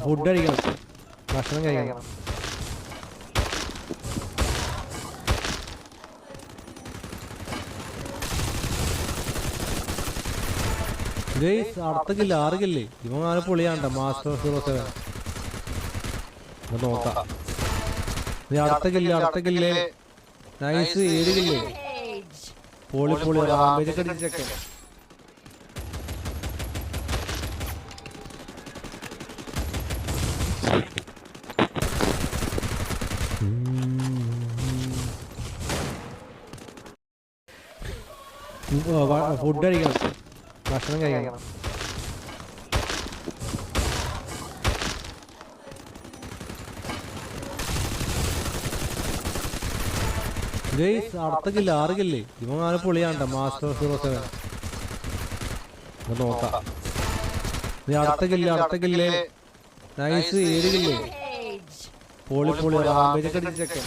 Food കഴിക്കണം, ഭക്ഷണം കഴിക്കണം. ഗൈസ് അടുത്ത കില്ല 6 കില്ലേ ഇവൻ നാല് പൊളിയാണ്ട. മാസ്റ്റർ 07 നോക്കാം. അടുത്ത കില്ലേ നൈസ് 7 കില്ലേ. പൊളി റാമ്പേജ് ഒക്കെ അടിച്ചൊക്കെ. ഫുഡ് കഴിക്കണം, ഭക്ഷണം കഴിക്കണം. ഗൈസ് അടുത്ത കില്ല 6 കില്ലേ ഇവൻ നാല് പൊളിയാണ്ട. മാസ്റ്റർ 07 നോക്കാം. അടുത്ത കില്ലേ നൈസ് 7 കില്ലേ. പൊളി റാമ്പേജ് ഒക്കെ അടിച്ചൊക്കെ.